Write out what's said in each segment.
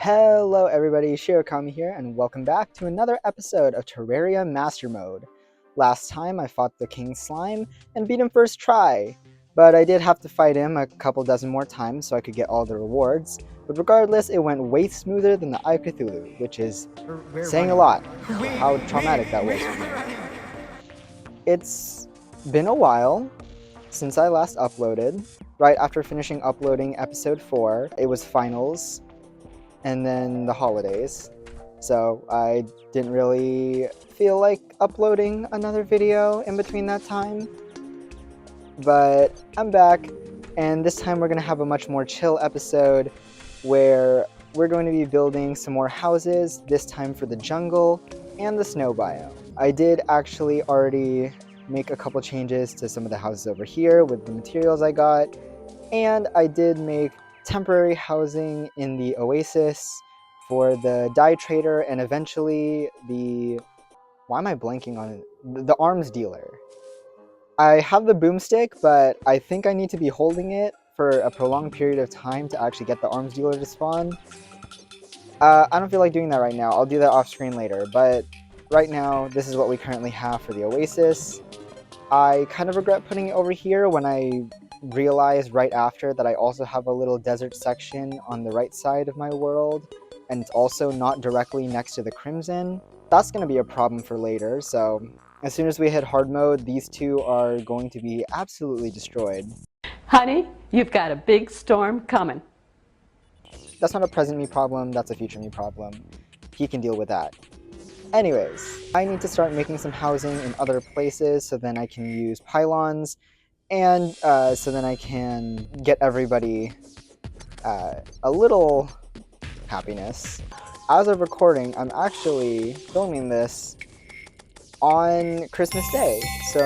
Hello everybody, ShiroOakami here, and welcome back to another episode of Terraria Master Mode. Last time I fought the King Slime and beat him first try, but I did have to fight him a couple dozen more times so I could get all the rewards. But regardless, it went way smoother than the Eye of Cthulhu, which is saying a lot for how traumatic that was for me. It's been a while since I last uploaded. Right after finishing uploading episode 4, it was finals, and then the holidays, so I didn't really feel like uploading another video in between that time. But I'm back, and this time we're going to have a much more chill episode where we're going to be building some more houses, this time for the jungle and the snow biome. I did actually already make a couple changes to some of the houses over here with the materials I got, and I did make temporary housing in the oasis for the dye trader and eventually the... why am I blanking on it? The arms dealer. I have the boomstick, but I think I need to be holding it for a prolonged period of time to actually get the arms dealer to spawn. I don't feel like doing that right now. I'll do that off screen later, but right now this is what we currently have for the oasis. I kind of regret putting it over here when I realized right after that I also have a little desert section on the right side of my world, and it's also not directly next to the Crimson. That's going to be a problem for later, so as soon as we hit hard mode, these two are going to be absolutely destroyed. Honey, you've got a big storm coming. That's not a present me problem, that's a future me problem. He can deal with that. Anyways, I need to start making some housing in other places so then I can use pylons, and so then I can get everybody a little happiness. As of recording, I'm actually filming this on Christmas Day, so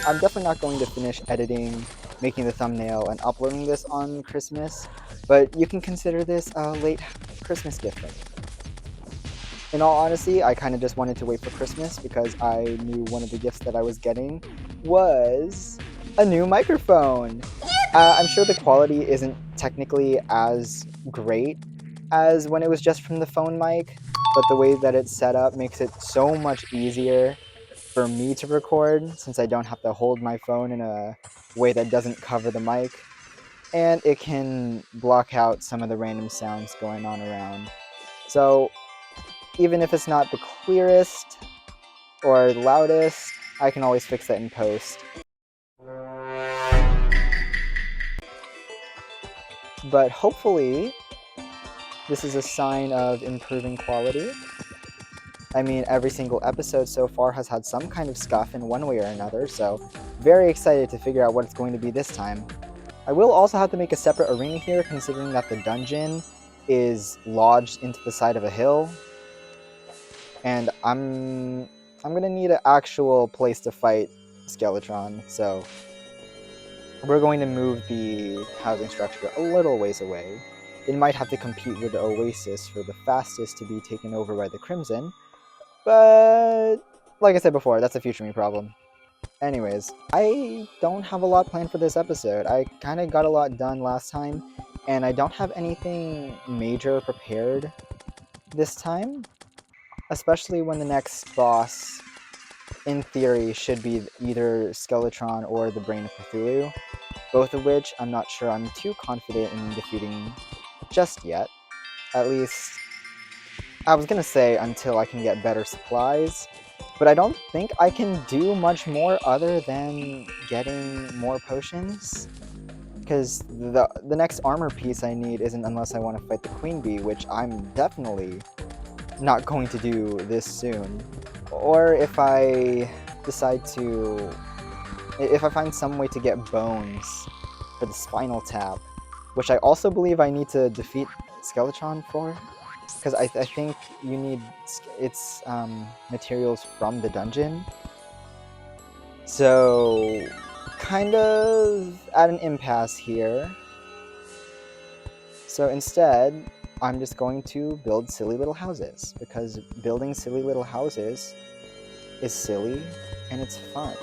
I'm definitely not going to finish editing, making the thumbnail, and uploading this on Christmas, but you can consider this a late Christmas gift for me. In all honesty, I kind of just wanted to wait for Christmas because I knew one of the gifts that I was getting was a new microphone. I'm sure the quality isn't technically as great as when it was just from the phone mic, but the way that it's set up makes it so much easier for me to record since I don't have to hold my phone in a way that doesn't cover the mic, and it can block out some of the random sounds going on around. So even if it's not the clearest or the loudest, I can always fix that in post. But hopefully, this is a sign of improving quality. I mean, every single episode so far has had some kind of scuff in one way or another, so very excited to figure out what it's going to be this time. I will also have to make a separate arena here, considering that the dungeon is lodged into the side of a hill, and I'm gonna need an actual place to fight Skeletron, so we're going to move the housing structure a little ways away. It might have to compete with the Oasis for the fastest to be taken over by the Crimson, but like I said before, that's a future me problem. Anyways, I don't have a lot planned for this episode. I kind of got a lot done last time, and I don't have anything major prepared this time, especially when the next boss, in theory, should be either Skeletron or the Brain of Cthulhu, both of which I'm not sure I'm too confident in defeating just yet. At least, I was gonna say until I can get better supplies, but I don't think I can do much more other than getting more potions, because the next armor piece I need isn't unless I want to fight the Queen Bee, which I'm definitely not going to do this soon. Or if I decide to... if I find some way to get bones for the Spinal Tap, which I also believe I need to defeat Skeletron for, because I think you need its materials from the dungeon. So, kind of at an impasse here. So instead, I'm just going to build silly little houses, because building silly little houses is silly and it's fun.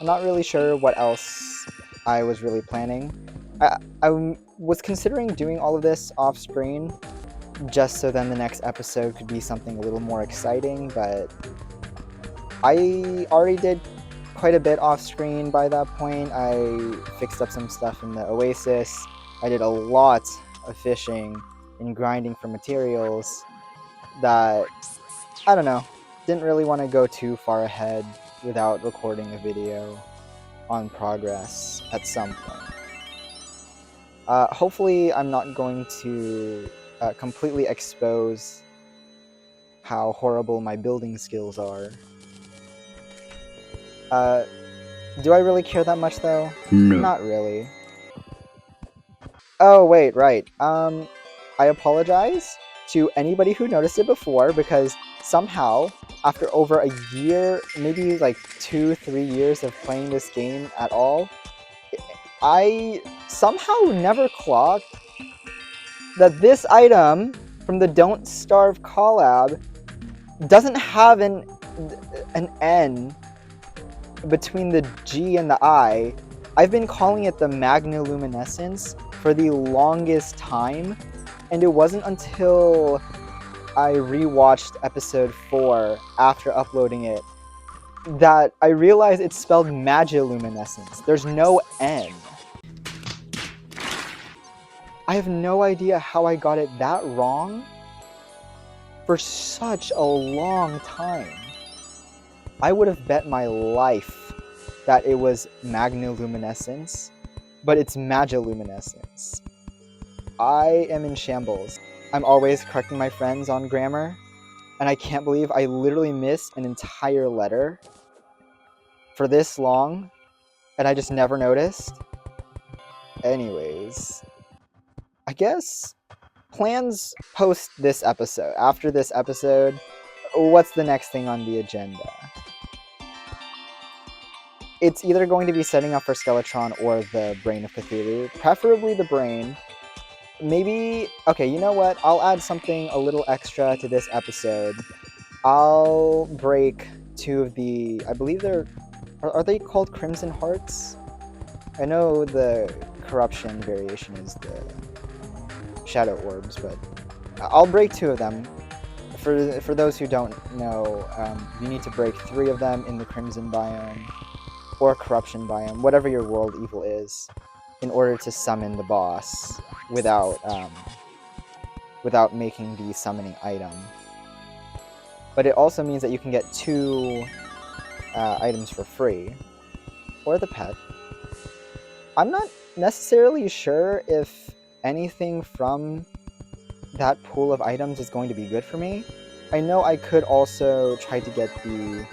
I'm not really sure what else I was really planning, I was considering doing all of this off screen just so then the next episode could be something a little more exciting, but I already did quite a bit off screen by that point. I fixed up some stuff in the Oasis. I did a lot of fishing and grinding for materials that, I don't know, didn't really want to go too far ahead without recording a video on progress at some point. Hopefully I'm not going to completely expose how horrible my building skills are. Do I really care that much though? No. Not really. Oh wait, right. I apologize to anybody who noticed it before, because somehow, after over a year, maybe like 2-3 years of playing this game at all, I somehow never clocked that this item from the Don't Starve collab doesn't have an N between the G and the I. I've been calling it the magnoluminescence for the longest time, and it wasn't until I rewatched episode 4 after uploading it that I realized it's spelled magiluminescence. There's no N. I have no idea how I got it that wrong for such a long time. I would have bet my life that it was magnoluminescence, but it's magiluminescence. I am in shambles. I'm always correcting my friends on grammar, and I can't believe I literally missed an entire letter for this long, and I just never noticed. Anyways, I guess plans post this episode. After this episode, what's the next thing on the agenda? It's either going to be setting up for Skeletron or the Brain of Cthulhu, preferably the Brain. Maybe, okay, you know what? I'll add something a little extra to this episode. I'll break 2 of the, I believe are they called Crimson Hearts? I know the corruption variation is the Shadow Orbs, but I'll break 2 of them. For those who don't know, you need to break 3 of them in the Crimson biome, or corruption biome, whatever your world evil is, in order to summon the boss without making the summoning item. But it also means that you can get 2 items for free, or the pet. I'm not necessarily sure if anything from that pool of items is going to be good for me. I know I could also try to get the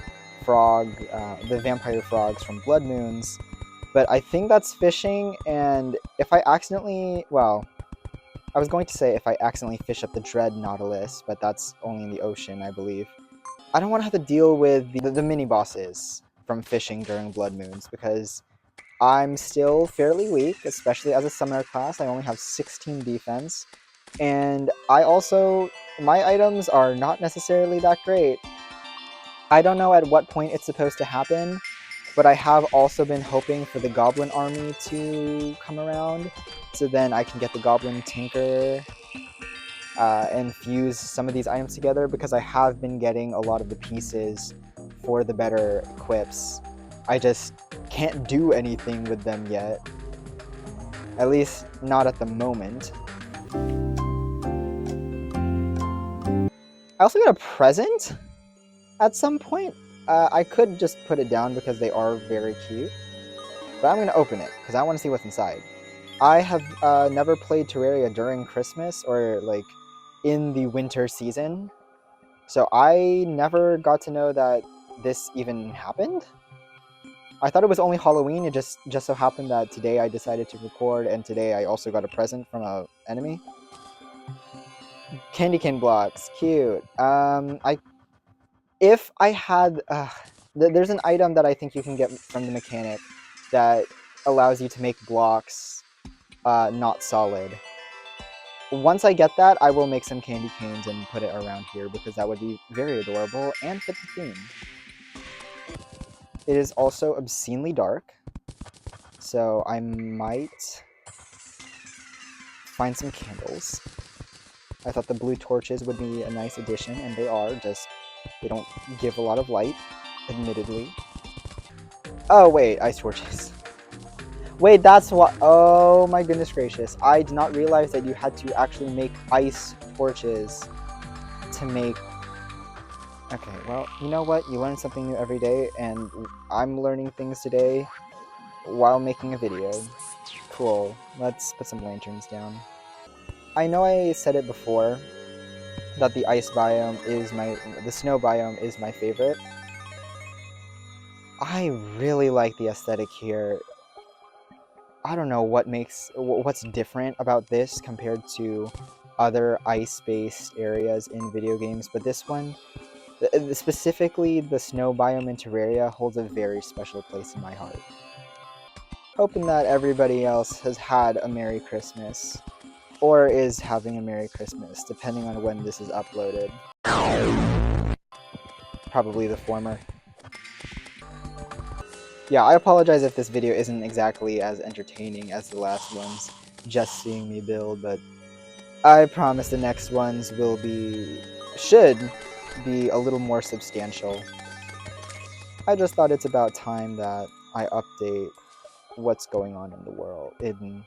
frog, the vampire frogs from Blood Moons, but I think that's fishing, and if I accidentally, well, I was going to say if I accidentally fish up the Dread Nautilus, but that's only in the ocean, I believe. I don't want to have to deal with the mini-bosses from fishing during Blood Moons, because I'm still fairly weak, especially as a summoner class. I only have 16 defense, and my items are not necessarily that great. I don't know at what point it's supposed to happen, but I have also been hoping for the Goblin Army to come around, so then I can get the Goblin Tinker and fuse some of these items together, because I have been getting a lot of the pieces for the better equips. I just can't do anything with them yet. At least not at the moment. I also got a present at some point. I could just put it down because they are very cute, but I'm going to open it because I want to see what's inside. I have never played Terraria during Christmas or like in the winter season, so I never got to know that this even happened. I thought it was only Halloween. It just so happened that today I decided to record, and today I also got a present from an enemy. Candy cane blocks, cute. If I had, there's an item that I think you can get from the mechanic that allows you to make blocks not solid. Once I get that, I will make some candy canes and put it around here, because that would be very adorable and fit the theme. It is also obscenely dark, so I might find some candles. I thought the blue torches would be a nice addition, and they are, just they don't give a lot of light, admittedly. Oh wait, ice torches. Wait, that's what. Oh my goodness gracious. I did not realize that you had to actually make ice torches to make. Okay, well, you know what? You learn something new every day, and I'm learning things today while making a video. Cool. Let's put some lanterns down. I know I said it before that the ice biome is the snow biome is my favorite. I really like the aesthetic here. I don't know what's different about this compared to other ice-based areas in video games, but this one, specifically the snow biome in Terraria, holds a very special place in my heart. Hoping that everybody else has had a Merry Christmas, or is having a Merry Christmas, depending on when this is uploaded. Probably the former. Yeah, I apologize if this video isn't exactly as entertaining as the last ones, just seeing me build, but I promise the next ones should be a little more substantial. I just thought it's about time that I update what's going on in the world, in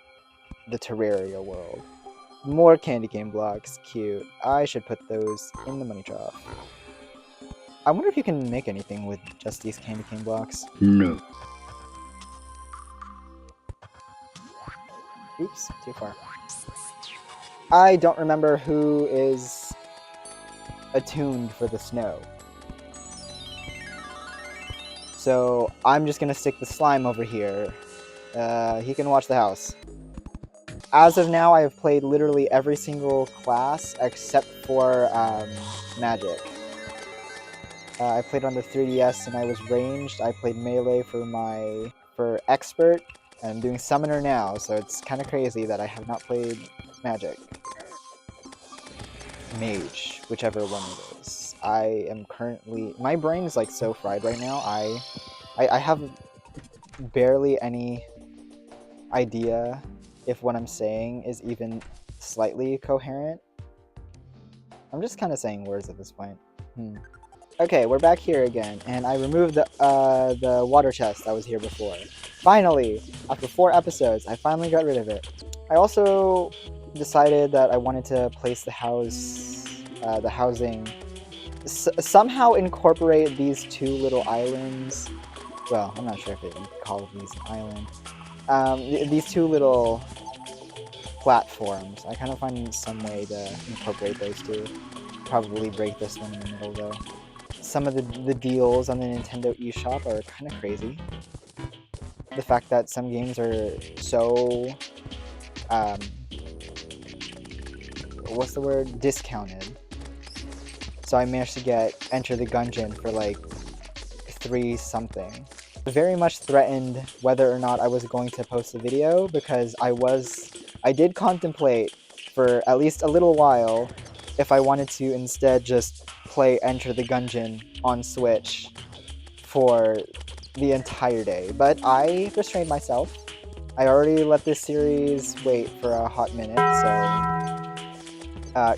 the Terraria world. More candy cane blocks, cute. I should put those in the money trough. I wonder if you can make anything with just these candy cane blocks. No. Oops, too far. I don't remember who is attuned for the snow. So I'm just gonna stick the slime over here. He can watch the house. As of now, I have played literally every single class except for magic. I played on the 3DS and I was ranged. I played melee for expert. I'm doing summoner now, so it's kind of crazy that I have not played magic. Mage, whichever one it is. I am currently... My brain is like so fried right now. I have barely any idea if what I'm saying is even slightly coherent. I'm just kind of saying words at this point. Okay, we're back here again, and I removed the water chest that was here before. Finally, after 4 episodes, I finally got rid of it. I also decided that I wanted to place the housing, somehow incorporate these 2 little islands. Well, I'm not sure if they can call these an island. These 2 little platforms. I kind of find some way to incorporate those 2. Probably break this one in the middle though. Some of the deals on the Nintendo eShop are kind of crazy. The fact that some games are so, what's the word? Discounted. So I managed to get Enter the Gungeon for like 3 something. Very much threatened whether or not I was going to post the video, because I did contemplate for at least a little while if I wanted to instead just play Enter the Gungeon on Switch for the entire day, but I restrained myself. I already let this series wait for a hot minute, so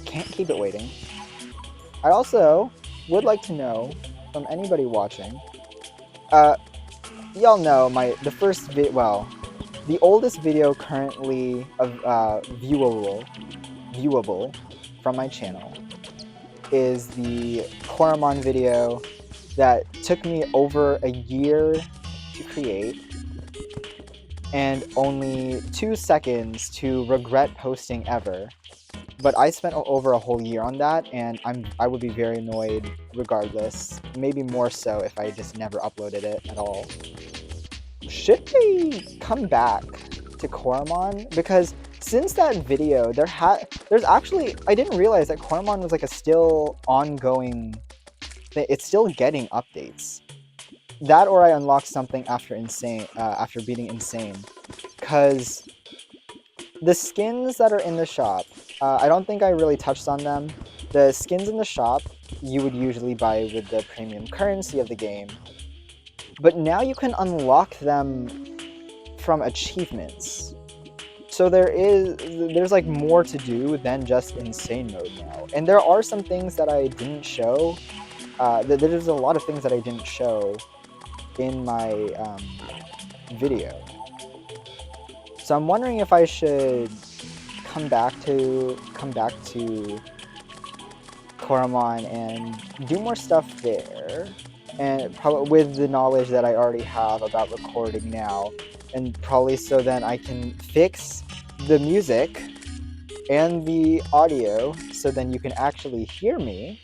can't keep it waiting. I also would like to know from anybody watching, y'all know the oldest video currently viewable from my channel is the Koromon video that took me over a year to create and only 2 seconds to regret posting ever. But I spent over a whole year on that, and I would be very annoyed regardless. Maybe more so if I just never uploaded it at all. Should they come back to Koromon? Because since that video, there's actually... I didn't realize that Koromon was like a still ongoing thing. It's still getting updates. That or I unlocked something after beating Insane. Because the skins that are in the shop, I don't think I really touched on them. The skins in the shop you would usually buy with the premium currency of the game. But now you can unlock them from achievements. so there's like more to do than just insane mode now, and there are some things that I didn't show. There's a lot of things that I didn't show in my video. So I'm wondering if I should come back to Koromon and do more stuff there, and probably with the knowledge that I already have about recording now, and probably so then I can fix the music and the audio so then you can actually hear me.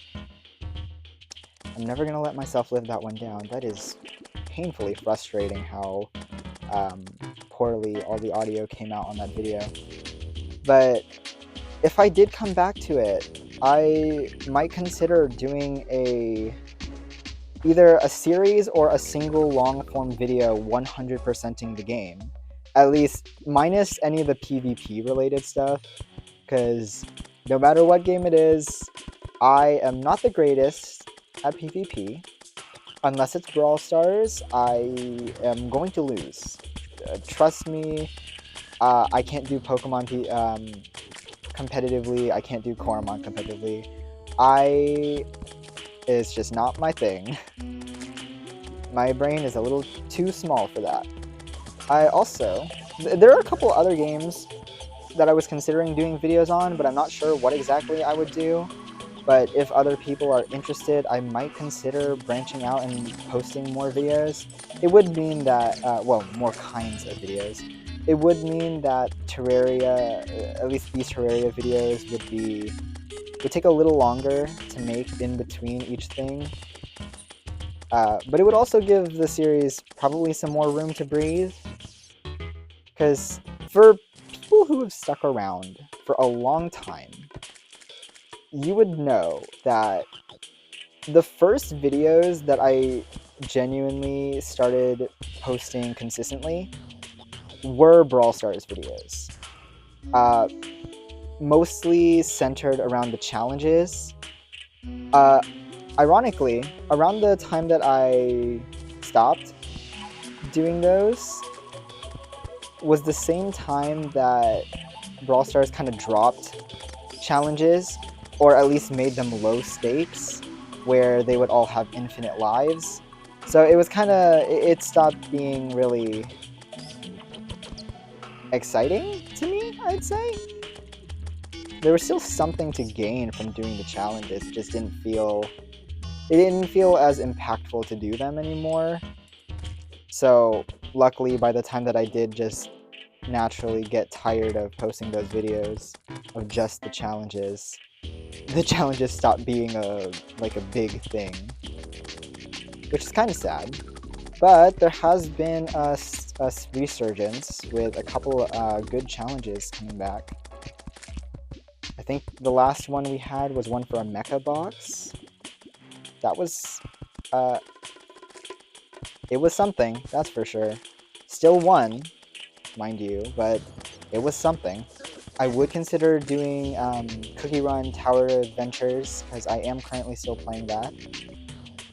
I'm never gonna let myself live that one down. That is painfully frustrating how poorly all the audio came out on that video. But if I did come back to it, I might consider doing either a series or a single long-form video 100%ing the game. At least minus any of the PvP related stuff, because no matter what game it is, I am not the greatest at PvP. Unless it's Brawl Stars, I am going to lose. Trust me, I can't do Pokemon competitively, I can't do Koromon competitively. It's just not my thing. My brain is a little too small for that. There are a couple other games that I was considering doing videos on, but I'm not sure what exactly I would do. But if other people are interested, I might consider branching out and posting more videos. It would mean that, well, more kinds of videos. It would mean that Terraria, at least these Terraria videos, would take a little longer to make in between each thing. But it would also give the series probably some more room to breathe. Because for people who have stuck around for a long time, you would know that the first videos that I genuinely started posting consistently were Brawl Stars videos. Mostly centered around the challenges. Ironically, around the time that I stopped doing those was the same time that Brawl Stars kind of dropped challenges, or at least made them low stakes, where they would all have infinite lives. So it was it stopped being really exciting to me, I'd say. There was still something to gain from doing the challenges, it just didn't feel as impactful to do them anymore. So luckily, by the time that I did just naturally get tired of posting those videos of just the challenges stopped being a big thing, which is kind of sad. But there has been a resurgence with a couple good challenges coming back. I think the last one we had was one for a mecha box. That was it was something, that's for sure. Still won, mind you, but it was something. I would consider doing Cookie Run Tower Adventures, because I am currently still playing that.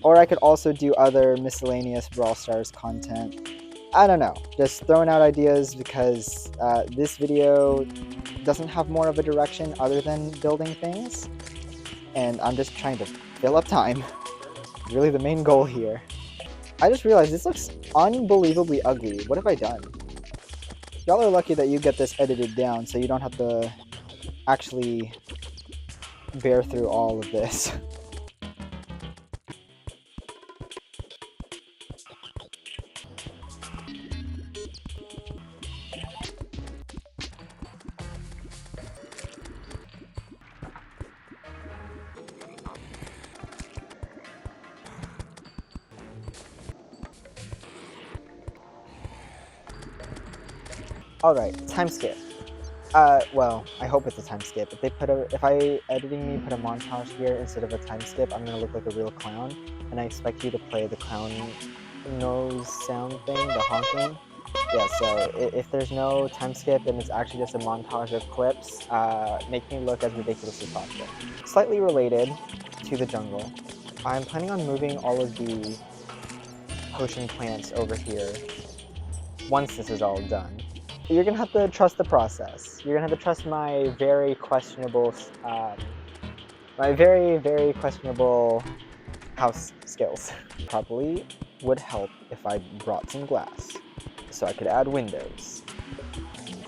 Or I could also do other miscellaneous Brawl Stars content. I don't know, just throwing out ideas because this video doesn't have more of a direction other than building things. And I'm just trying to fill up time. Really the main goal here. I just realized this looks unbelievably ugly. What have I done? Y'all are lucky that you get this edited down so you don't have to actually bear through all of this. Alright, time skip. Well, I hope it's a time skip. If I editing me put a montage here instead of a time skip, I'm gonna look like a real clown, and I expect you to play the clown nose sound thing, the honking. Yeah, so if there's no time skip and it's actually just a montage of clips, make me look as ridiculous as possible. Slightly related to the jungle, I'm planning on moving all of the potion plants over here once this is all done. you're gonna have to trust the process. You're gonna have to trust my very questionable, very questionable house skills. Probably would help if I brought some glass, so I could add windows.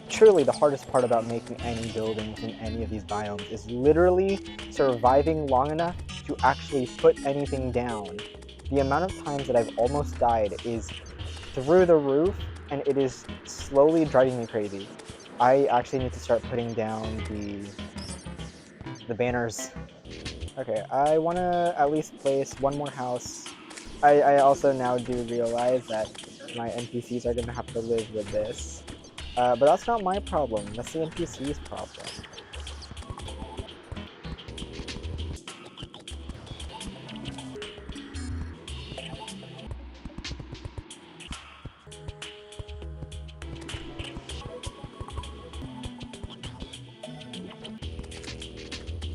Truly, the hardest part about making any buildings in any of these biomes is literally surviving long enough to actually put anything down. The amount of times that I've almost died is through the roof, and it is slowly driving me crazy. I actually need to start putting down the banners. Okay, I want to at least place one more house. I also now do realize that my NPCs are going to have to live with this. But that's not my problem, that's the NPC's problem.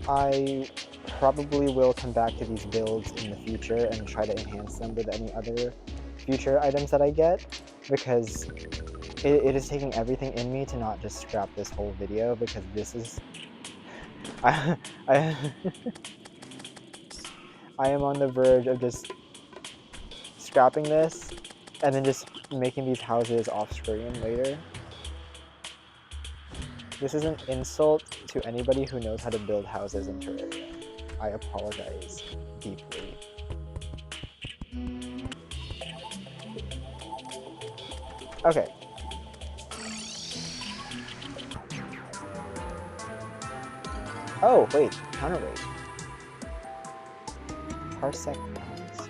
I probably will come back to these builds in the future and try to enhance them with any other future items that I get, because it is taking everything in me to not just scrap this whole video, because this is... I am on the verge of just scrapping this and then just making these houses off screen later. This is an insult to anybody who knows how to build houses in Terraria. I apologize deeply. Okay. Oh, wait, counterweight. Parsec pounds.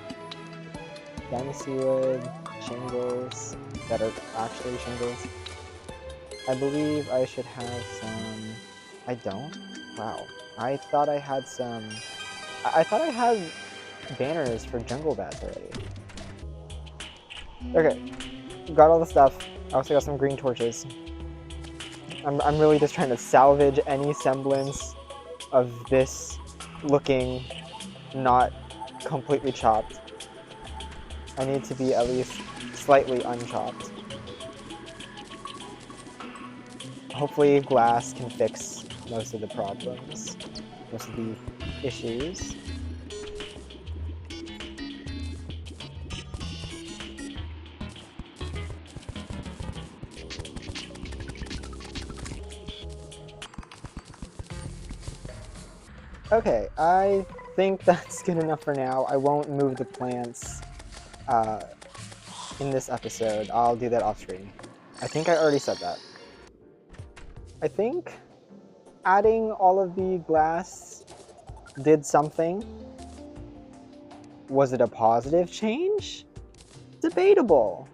Dynasty wood, shingles that are actually shingles. I believe I should have some... I don't? Wow. I thought I had some... I thought I had banners for jungle bats already. Okay. Got all the stuff. I also got some green torches. I'm really just trying to salvage any semblance of this looking not completely chopped. I need to be at least slightly unchopped. Hopefully glass can fix most of the problems, most of the issues. Okay, I think that's good enough for now. I won't move the plants in this episode. I'll do that off screen. I think I already said that. I think adding all of the glass did something. Was it a positive change? Debatable.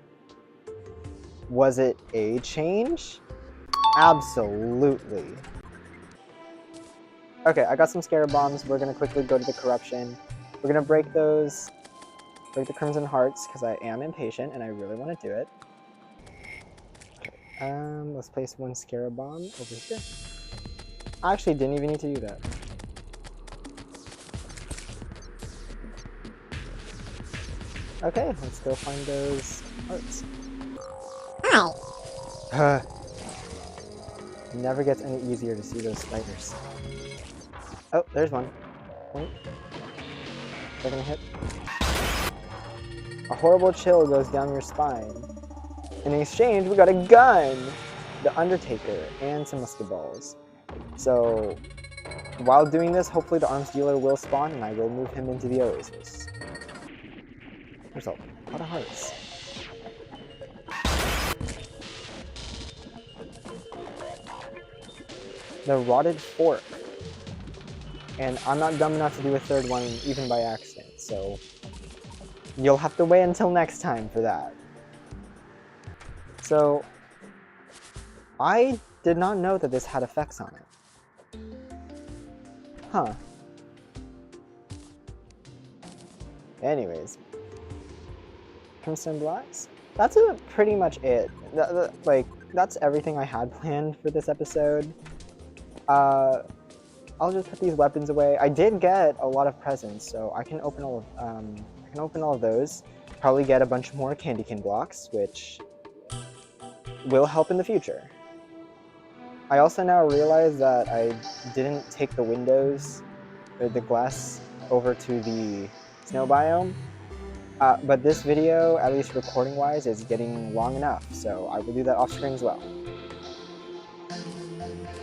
Was it a change? Absolutely. Okay, I got some scarab bombs. We're gonna quickly go to the corruption. We're gonna break those, break the crimson hearts, because I am impatient and I really want to do it. Okay, let's place one scarab bomb over here. I actually didn't even need to do that. Okay, let's go find those hearts. Ow! Never gets any easier to see those spiders. Oh, there's one. Wait. They're gonna hit. A horrible chill goes down your spine. In exchange, we got a gun! The Undertaker, and some musket balls. So, while doing this, hopefully the arms dealer will spawn and I will move him into the oasis. There's a lot of hearts. The Rotted Fork. And I'm not dumb enough to do a third one even by accident, so you'll have to wait until next time for that. So, I did not know that this had effects on it. Huh. Anyways. Crimson Blacks? That's pretty much it. That's everything I had planned for this episode. I'll just put these weapons away. I did get a lot of presents, so I can open all of those. Probably get a bunch more candy cane blocks, which will help in the future. I also now realize that I didn't take the windows or the glass over to the snow biome. But this video, at least recording-wise, is getting long enough, so I will do that off-screen as well.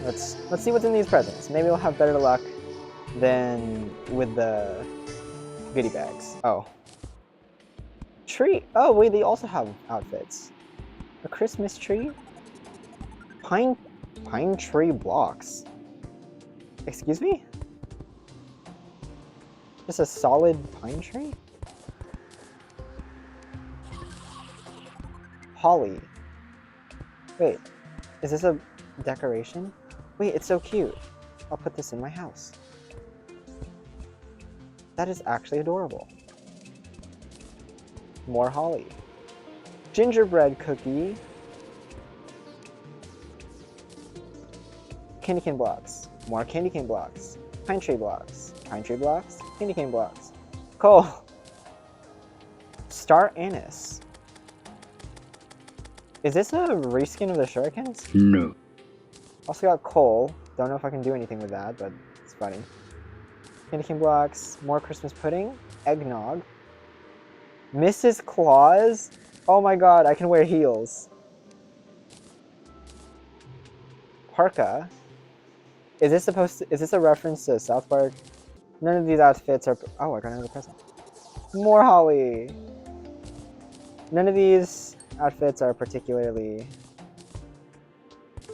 Let's see what's in these presents. Maybe we'll have better luck than with the goodie bags. Oh. Tree! Oh, wait, they also have outfits. A Christmas tree? Pine tree blocks. Excuse me? Just a solid pine tree? Holly. Wait, is this a decoration? Wait, it's so cute. I'll put this in my house. That is actually adorable. More holly. Gingerbread cookie. Candy cane blocks. More candy cane blocks. Pine tree blocks. Pine tree blocks. Candy cane blocks. Coal. Star anise. Is this a reskin of the shurikens? No. Also got coal. Don't know if I can do anything with that, but it's funny. Candy cane blocks. More Christmas pudding. Eggnog. Mrs. Claus? Oh my god, I can wear heels. Parka. Is this a reference to South Park? None of these outfits are... Oh, I got another present. More holly. None of these outfits are particularly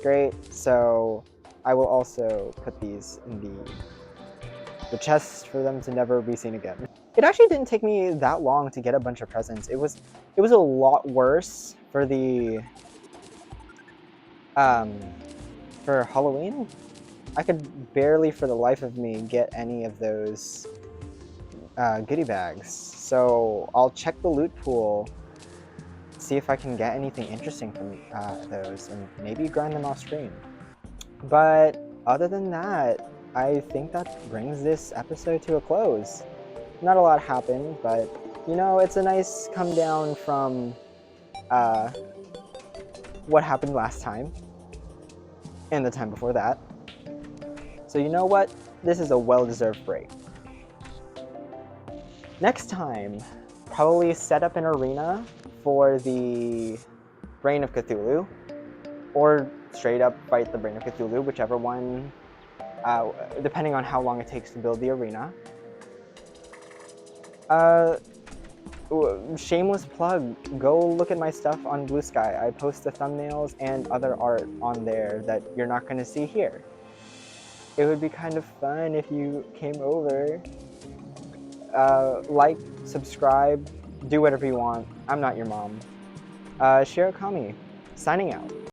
great, so I will also put these in the chest for them to never be seen again. It actually didn't take me that long to get a bunch of presents. It was a lot worse for the for Halloween. I could barely for the life of me get any of those goodie bags. So I'll check the loot pool, see if I can get anything interesting from those, and maybe grind them off screen. But other than that, I think that brings this episode to a close. Not a lot happened, but you know, it's a nice come down from what happened last time and the time before that. So you know what? This is a well-deserved break. Next time, probably set up an arena for the Brain of Cthulhu, or straight up fight the Brain of Cthulhu, whichever one, depending on how long it takes to build the arena. Shameless plug, go look at my stuff on bluesky. I post the thumbnails and other art on there that you're not going to see here. It would be kind of fun if you came over. Like, subscribe, do whatever you want. I'm not your mom. ShiroOakami, signing out.